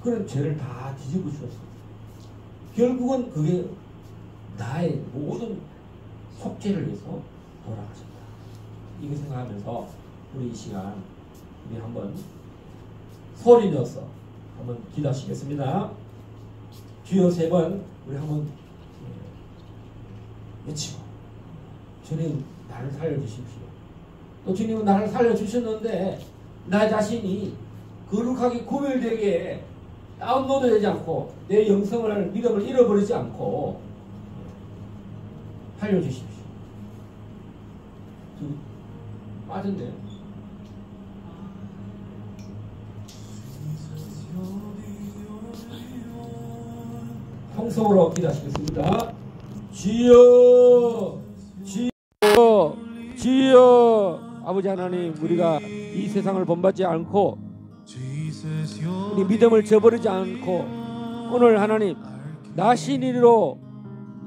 그런 죄를 다 뒤집어 주셨어요. 결국은 그게 나의 모든 속죄를 위해서 돌아가셨다. 이거 생각하면서 우리 이 시간 우리 한번 소리 내어서 한번 기도하시겠습니다. 주여 세 번 우리 한번 외치고, 주님 나를 살려주십시오. 또 주님은 나를 살려주셨는데 나 자신이 거룩하게 구별되게 다운로드되지 않고 내 영성을 믿음을 잃어버리지 않고 살려주십시오. 빠진대요. 성성으로 기도하시겠습니다. 주여, 주여, 주여. 아버지 하나님, 우리가 이 세상을 본받지 않고 우리 믿음을 저버리지 않고 오늘 하나님 나신인으로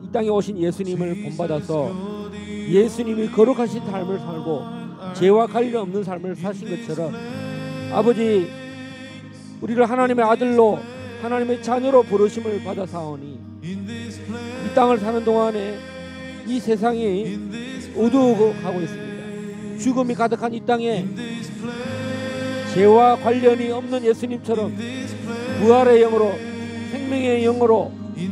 이 땅에 오신 예수님을 본받아서 예수님이 거룩하신 삶을 살고 죄와 관련 없는 삶을 사신 것처럼 아버지 우리를 하나님의 아들로 하나님의 자녀로 부르심을 받아 사오니 이 땅을 사는 동안에 이 세상이 어두워가고 있습니다. 죽음이 가득한 이 땅에 죄와 관련이 없는 예수님처럼 부활의 영으로 생명의 영으로 이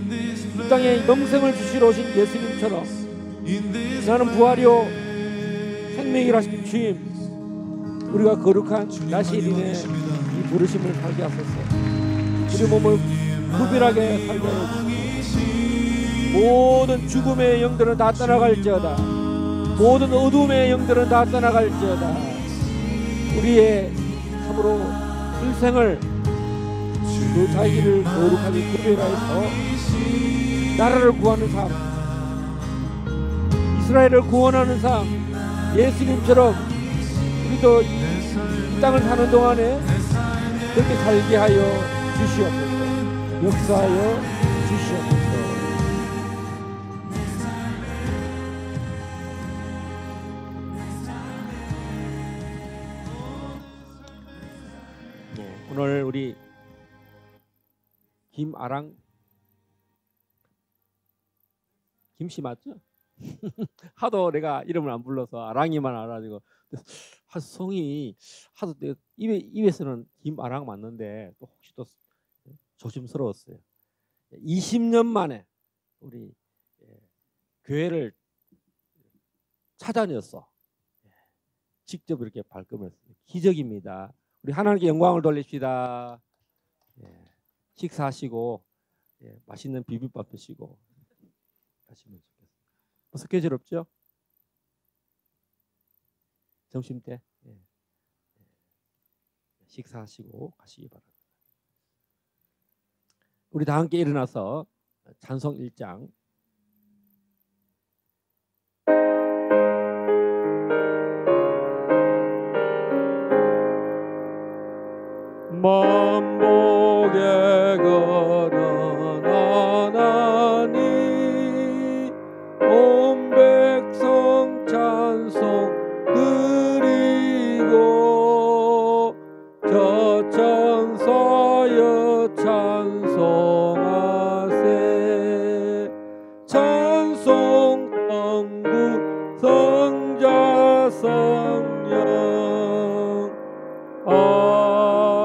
땅에 영생을 주시러 오신 예수님처럼 나는 부활이요 생명이라 하신 주님, 우리가 거룩한 나시린의 이 부르심을 살게 하소서. 우리 몸을 구별하게 살게 하소서. 모든 죽음의 영들은 다 떠나갈지어다. 모든 어둠의 영들은 다 떠나갈지어다. 우리의 참으로 일생을 그 자기를 거룩하게 구별하여서 나라를 구하는 삶, 이스라엘을 구원하는 삶, 예수님처럼 우리도 이 땅을 사는 동안에 그렇게 살게 하여 주시옵소서. 역사하여 주시옵소서. 오늘 우리 김아랑 김씨 맞죠? 하도 내가 이름을 안 불러서 아랑이만 알아가지고 성이 하도 내가 입에서는 김아랑 맞는데 또 혹시 또 조심스러웠어요. 20년 만에 우리 교회를 찾아내었어. 직접 이렇게 발걸음을 했어요. 기적입니다. 우리 하나님께 영광을 돌립시다. 식사하시고 맛있는 비빔밥 드시고 가시면 좋겠어요. 벌써 계절없죠? 점심 때 식사하시고 가시기 바랍니다. 우리 다 함께 일어나서 찬송 1장 만복에 거는 하나님 온 백성 찬송 드리고 저 천사여 찬송하세 찬송 천국 성자 성령 아멘.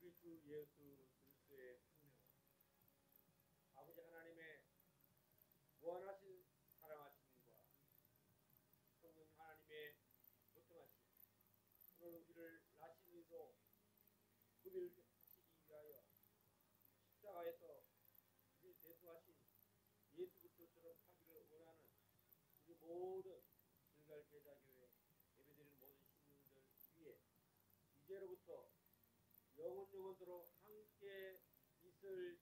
우리 주 예수 그리스도의 아버지 하나님의 무한하신 사랑하심과 성령 하나님의 교통하심 오늘 우리를 나시리로 구별하시기 위하여 십자가에서 우리 대수하신 예수 그리스도처럼 하기를 원하는 우리 모든 길갈 제자교회 예배드리는 모든 신령들 위해 이제로부터 영원토록 함께 있을